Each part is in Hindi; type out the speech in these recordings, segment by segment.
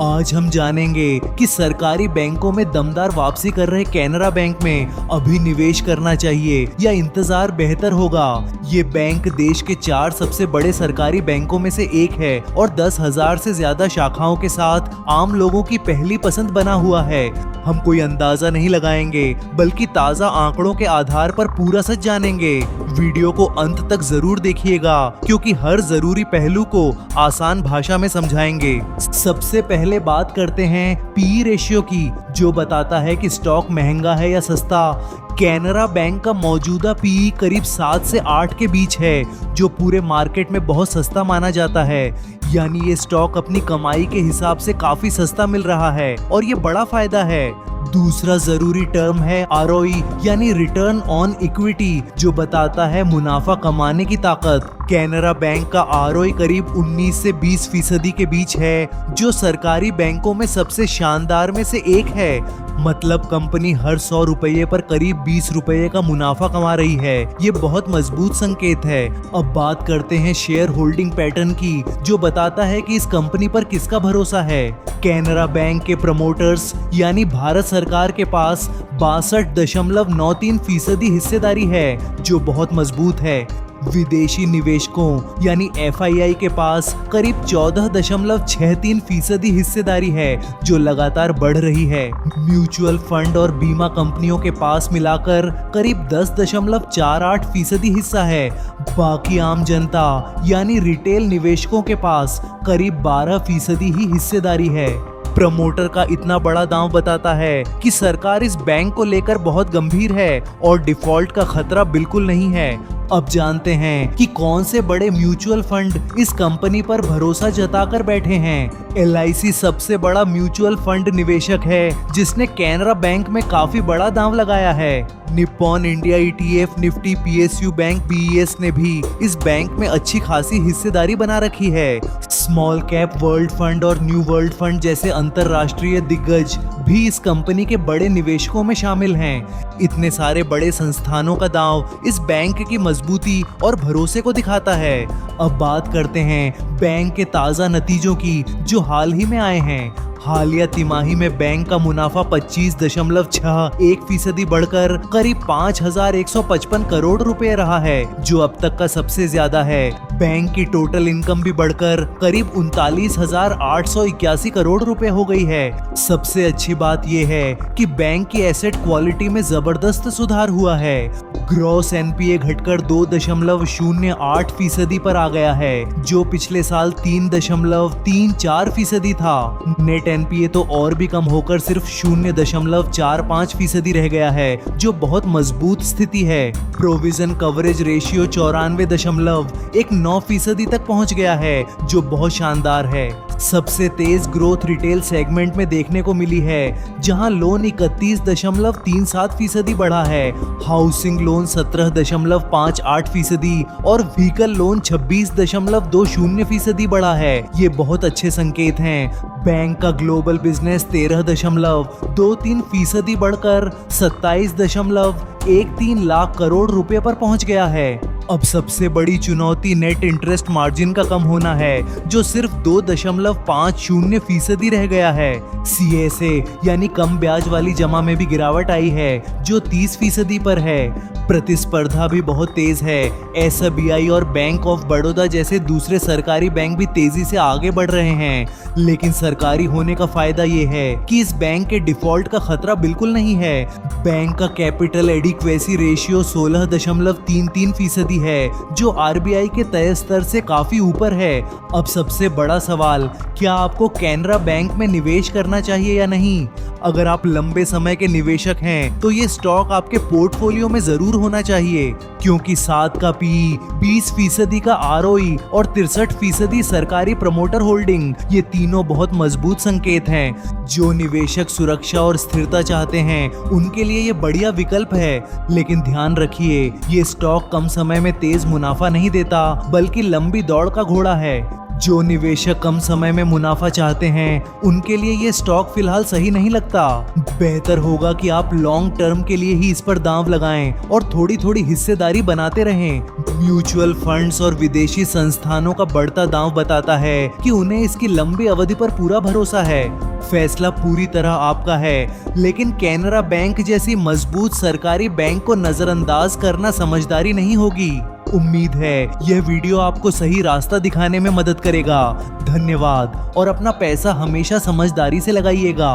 आज हम जानेंगे कि सरकारी बैंकों में दमदार वापसी कर रहे कैनरा बैंक में अभी निवेश करना चाहिए या इंतजार बेहतर होगा। ये बैंक देश के 4 सबसे बड़े सरकारी बैंकों में से एक है और 10,000 से ज्यादा शाखाओं के साथ आम लोगों की पहली पसंद बना हुआ है। हम कोई अंदाजा नहीं लगाएंगे बल्कि ताज़ा आंकड़ों के आधार पर पूरा सच जानेंगे। वीडियो को अंत तक जरूर देखिएगा क्योंकि हर जरूरी पहलू को आसान भाषा में समझाएंगे। सबसे पहले बात करते हैं पी रेशियो की, जो बताता है कि स्टॉक महंगा है या सस्ता। कैनरा बैंक का मौजूदा पीई करीब 7 से 8 के बीच है, जो पूरे मार्केट में बहुत सस्ता माना जाता है। यानी ये स्टॉक अपनी कमाई के हिसाब से काफी सस्ता मिल रहा है और ये बड़ा फायदा है। दूसरा जरूरी टर्म है आरओई यानी रिटर्न ऑन इक्विटी, जो बताता है मुनाफा कमाने की ताकत। कैनरा बैंक का आरओई करीब 19 से 20% के बीच है, जो सरकारी बैंकों में सबसे शानदार में से एक है। मतलब कंपनी हर 100 रुपये पर करीब 20 रुपये का मुनाफा कमा रही है। ये बहुत मजबूत संकेत है। अब बात करते हैं शेयर होल्डिंग पैटर्न की, जो बताता है कि इस कंपनी पर किसका भरोसा है। कैनरा बैंक के प्रमोटर्स यानी भारत सरकार के पास 62.93% हिस्सेदारी है, जो बहुत मजबूत है। विदेशी निवेशकों यानी एफआईआई के पास करीब 14.63% हिस्सेदारी है, जो लगातार बढ़ रही है। म्यूचुअल फंड और बीमा कंपनियों के पास मिलाकर करीब 10.48% हिस्सा है। बाकी आम जनता यानी रिटेल निवेशकों के पास करीब 12% ही हिस्सेदारी है। प्रमोटर का इतना बड़ा दांव बताता है कि सरकार इस बैंक को लेकर बहुत गंभीर है और डिफॉल्ट का खतरा बिल्कुल नहीं है। अब जानते हैं कि कौन से बड़े म्यूचुअल फंड इस कंपनी पर भरोसा जताकर बैठे हैं। एलआईसी सबसे बड़ा म्यूचुअल फंड निवेशक है, जिसने कैनरा बैंक में काफी बड़ा दांव लगाया है। Nippon India ETF, Nifty, PSU bank, BeES ने भी इस बैंक में अच्छी खासी हिस्सेदारी बना रखी है। स्मॉल कैप वर्ल्ड फंड और न्यू वर्ल्ड फंड जैसे अंतरराष्ट्रीय दिग्गज भी इस कंपनी के बड़े निवेशकों में शामिल हैं। इतने सारे बड़े संस्थानों का दांव इस बैंक की मजबूती और भरोसे को दिखाता है। अब बात करते हैं बैंक के ताज़ा नतीजों की, जो हाल ही में आए हैं। हालिया तिमाही में बैंक का मुनाफा 25.61% बढ़कर करीब 5,155 करोड़ रुपए रहा है, जो अब तक का सबसे ज्यादा है। बैंक की टोटल इनकम भी बढ़कर करीब 39,881 करोड़ रुपए हो गई है। सबसे अच्छी बात यह है कि बैंक की एसेट क्वालिटी में जबरदस्त सुधार हुआ है। ग्रॉस एनपीए घटकर 2.08% पर आ गया है, जो पिछले साल 3.34% था। नेट एनपीए तो और भी कम होकर सिर्फ 0.45% रह गया है, जो बहुत मजबूत स्थिति है। प्रोविजन कवरेज रेशियो 94.19% तक पहुंच गया है, जो बहुत शानदार है। सबसे तेज ग्रोथ रिटेल सेगमेंट में देखने को मिली है, जहां लोन 31.37% बढ़ा है, हाउसिंग लोन 17.58% और व्हीकल लोन 26.20% बढ़ा है। ये बहुत अच्छे संकेत हैं। बैंक का ग्लोबल बिजनेस 13.23% बढ़कर 27.13 लाख करोड़ रुपए पर पहुंच गया है। अब सबसे बड़ी चुनौती नेट इंटरेस्ट मार्जिन का कम होना है, जो सिर्फ 2.50% रह गया है। सीएसए यानी कम ब्याज वाली जमा में भी गिरावट आई है, जो 30% पर है। प्रतिस्पर्धा भी बहुत तेज है। एसबीआई और बैंक ऑफ बड़ौदा जैसे दूसरे सरकारी बैंक भी तेजी से आगे बढ़ रहे हैं, लेकिन सरकारी होने का फायदा ये है कि इस बैंक के डिफॉल्ट का खतरा बिल्कुल नहीं है। बैंक का कैपिटल एडिक्वेसी रेशियो 16.33% है, जो आरबीआई के तय स्तर से काफी ऊपर है। अब सबसे बड़ा सवाल, क्या आपको कैनरा बैंक में निवेश करना चाहिए या नहीं? अगर आप लंबे समय के निवेशक हैं, तो ये स्टॉक आपके पोर्टफोलियो में जरूर होना चाहिए, क्योंकि 7 का पीई, 20% का आरओई और 63% सरकारी प्रमोटर होल्डिंग, ये तीनों बहुत मजबूत संकेत हैं। जो निवेशक सुरक्षा और स्थिरता चाहते हैं, उनके लिए ये बढ़िया विकल्प है। लेकिन ध्यान रखिए, ये स्टॉक कम समय में तेज मुनाफा नहीं देता, बल्कि लंबी दौड़ का घोड़ा है। जो निवेशक कम समय में मुनाफा चाहते हैं उनके लिए ये स्टॉक फिलहाल सही नहीं लगता। बेहतर होगा कि आप लॉन्ग टर्म के लिए ही इस पर दांव लगाएं और थोड़ी थोड़ी हिस्सेदारी बनाते रहें। म्यूचुअल फंड्स और विदेशी संस्थानों का बढ़ता दांव बताता है कि उन्हें इसकी लंबी अवधि पर पूरा भरोसा है। फैसला पूरी तरह आपका है, लेकिन कैनरा बैंक जैसी मजबूत सरकारी बैंक को नजरअंदाज करना समझदारी नहीं होगी। उम्मीद है यह वीडियो आपको सही रास्ता दिखाने में मदद करेगा। धन्यवाद और अपना पैसा हमेशा समझदारी से लगाइएगा।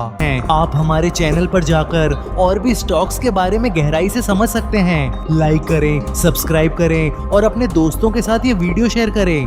आप हमारे चैनल पर जाकर और भी स्टॉक्स के बारे में गहराई से समझ सकते हैं। लाइक करें, सब्सक्राइब करें और अपने दोस्तों के साथ ये वीडियो शेयर करें।